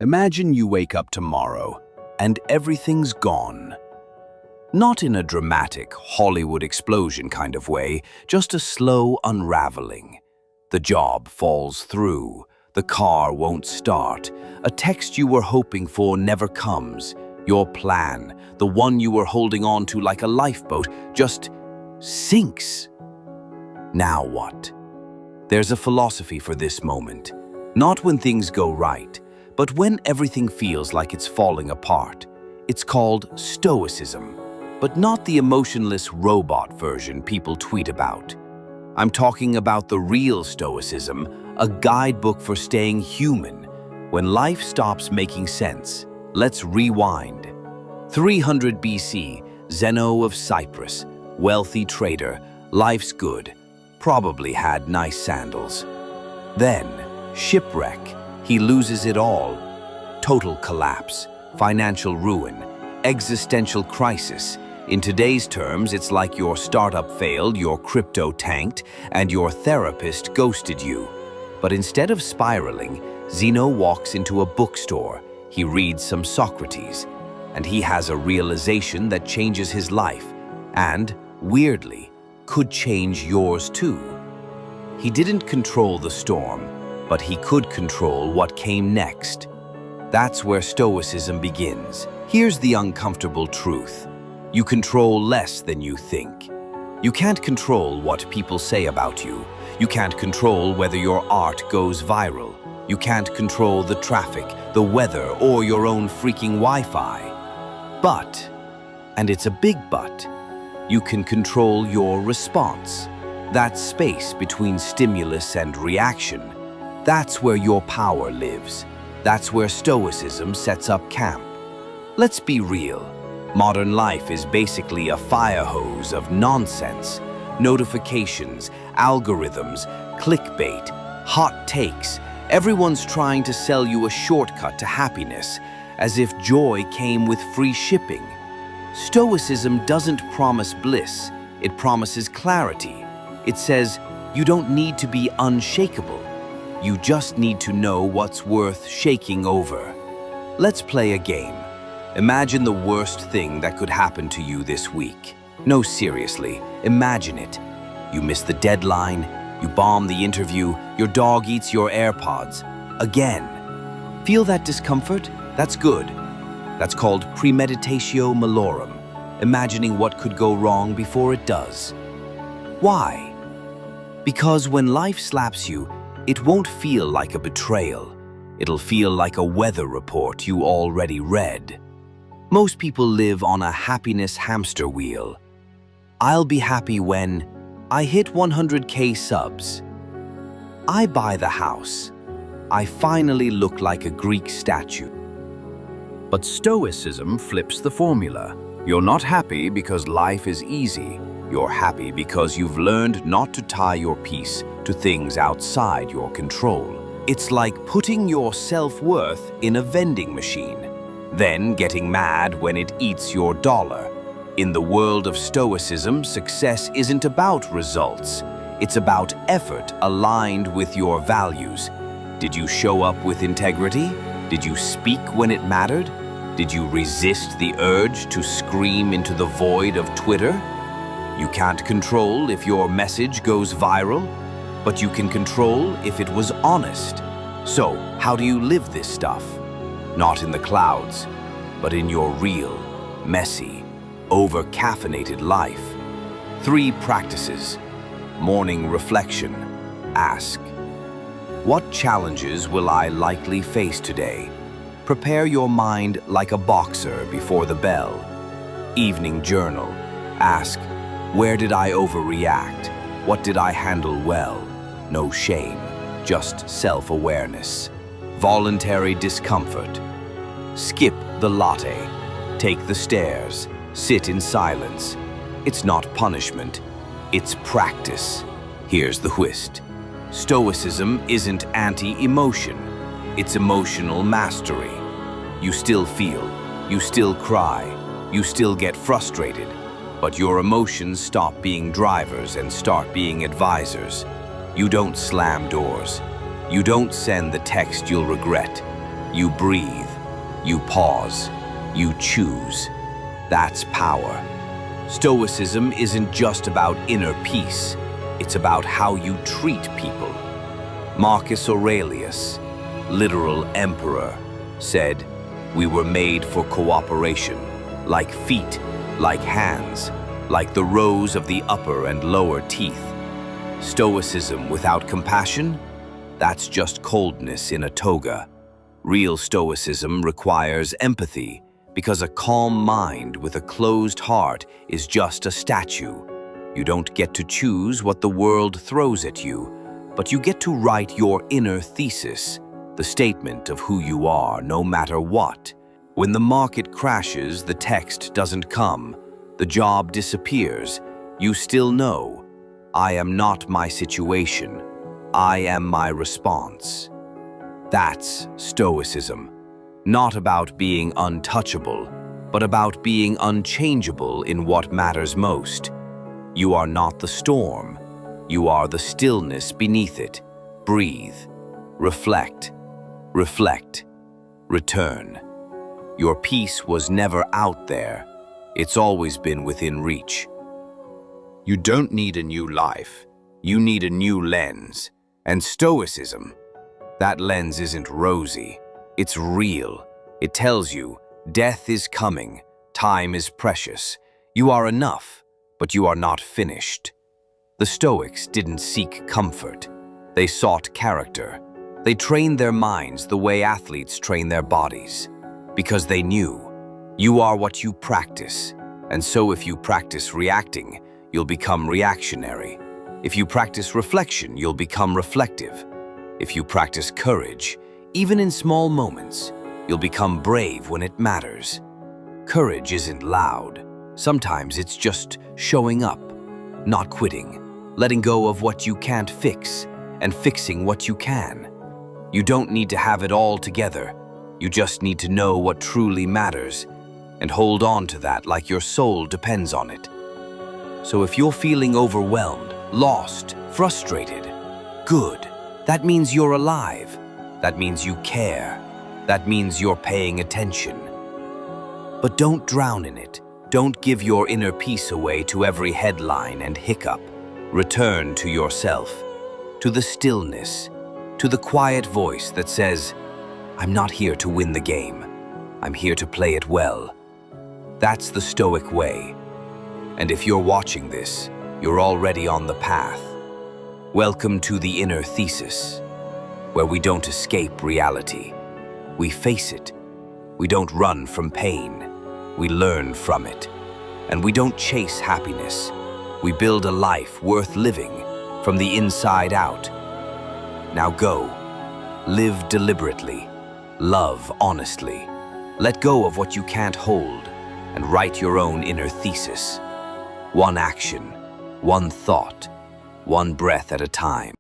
Imagine you wake up tomorrow and everything's gone. Not in a dramatic Hollywood explosion kind of way, just a slow unraveling. The job falls through, the car won't start, a text you were hoping for never comes, your plan, the one you were holding on to like a lifeboat, just sinks. Now what? There's a philosophy for this moment. Not when things go right, but when everything feels like it's falling apart. It's called Stoicism, but not the emotionless robot version people tweet about. I'm talking about the real Stoicism, a guidebook for staying human. When life stops making sense, let's rewind. 300 BC, Zeno of Cyprus, wealthy trader, life's good, probably had nice sandals. Then, shipwreck, he loses it all. Total collapse, financial ruin, existential crisis. In today's terms, it's like your startup failed, your crypto tanked, and your therapist ghosted you. But instead of spiraling, Zeno walks into a bookstore. He reads some Socrates, and he has a realization that changes his life, and, weirdly, could change yours too. He didn't control the storm, but he could control what came next. That's where Stoicism begins. Here's the uncomfortable truth. You control less than you think. You can't control what people say about you. You can't control whether your art goes viral. You can't control the traffic, the weather, or your own freaking Wi-Fi. But, and it's a big but, you can control your response. That space between stimulus and reaction. That's where your power lives. That's where Stoicism sets up camp. Let's be real. Modern life is basically a fire hose of nonsense. Notifications, algorithms, clickbait, hot takes. Everyone's trying to sell you a shortcut to happiness, as if joy came with free shipping. Stoicism doesn't promise bliss, it promises clarity. It says, you don't need to be unshakable. You just need to know what's worth shaking over. Let's play a game. Imagine the worst thing that could happen to you this week. No, seriously, imagine it. You miss the deadline, you bomb the interview, your dog eats your AirPods. Again. Feel that discomfort? That's good. That's called premeditatio malorum, imagining what could go wrong before it does. Why? Because when life slaps you, it won't feel like a betrayal. It'll feel like a weather report you already read. Most people live on a happiness hamster wheel. I'll be happy when I hit 100K subs. I buy the house. I finally look like a Greek statue. But Stoicism flips the formula. You're not happy because life is easy. You're happy because you've learned not to tie your peace to things outside your control. It's like putting your self-worth in a vending machine, then getting mad when it eats your dollar. In the world of Stoicism, success isn't about results. It's about effort aligned with your values. Did you show up with integrity? Did you speak when it mattered? Did you resist the urge to scream into the void of Twitter? You can't control if your message goes viral, but you can control if it was honest. So, how do you live this stuff? Not in the clouds, but in your real, messy, over-caffeinated life. 3 practices. Morning reflection. Ask, what challenges will I likely face today? Prepare your mind like a boxer before the bell. Evening journal. Ask, where did I overreact? What did I handle well? No shame, just self-awareness. Voluntary discomfort. Skip the latte. Take the stairs. Sit in silence. It's not punishment, it's practice. Here's the twist. Stoicism isn't anti-emotion. It's emotional mastery. You still feel, you still cry, you still get frustrated, but your emotions stop being drivers and start being advisors. You don't slam doors. You don't send the text you'll regret. You breathe, you pause, you choose. That's power. Stoicism isn't just about inner peace, it's about how you treat people. Marcus Aurelius, literal emperor, said, "We were made for cooperation, like feet, like hands, like the rows of the upper and lower teeth." Stoicism without compassion? That's just coldness in a toga. Real Stoicism requires empathy, because a calm mind with a closed heart is just a statue. You don't get to choose what the world throws at you, but you get to write your inner thesis, the statement of who you are, no matter what. When the market crashes, the text doesn't come, the job disappears. You still know, I am not my situation, I am my response. That's Stoicism. Not about being untouchable, but about being unchangeable in what matters most. You are not the storm. You are the stillness beneath it. Breathe. Reflect. Reflect. Return. Your peace was never out there. It's always been within reach. You don't need a new life. You need a new lens. And Stoicism, that lens isn't rosy. It's real. It tells you, death is coming, time is precious. You are enough, but you are not finished. The Stoics didn't seek comfort. They sought character. They trained their minds the way athletes train their bodies, because they knew, you are what you practice. And so if you practice reacting, you'll become reactionary. If you practice reflection, you'll become reflective. If you practice courage, even in small moments, you'll become brave when it matters. Courage isn't loud. Sometimes it's just showing up, not quitting, letting go of what you can't fix, and fixing what you can. You don't need to have it all together. You just need to know what truly matters, and hold on to that like your soul depends on it. So if you're feeling overwhelmed, lost, frustrated, good. That means you're alive. That means you care. That means you're paying attention. But don't drown in it. Don't give your inner peace away to every headline and hiccup. Return to yourself, to the stillness, to the quiet voice that says, I'm not here to win the game. I'm here to play it well. That's the Stoic way. And if you're watching this, you're already on the path. Welcome to the Inner Thesis, where we don't escape reality. We face it. We don't run from pain. We learn from it. And we don't chase happiness. We build a life worth living from the inside out. Now go. Live deliberately. Love honestly. Let go of what you can't hold and write your own inner thesis. One action, one thought, one breath at a time.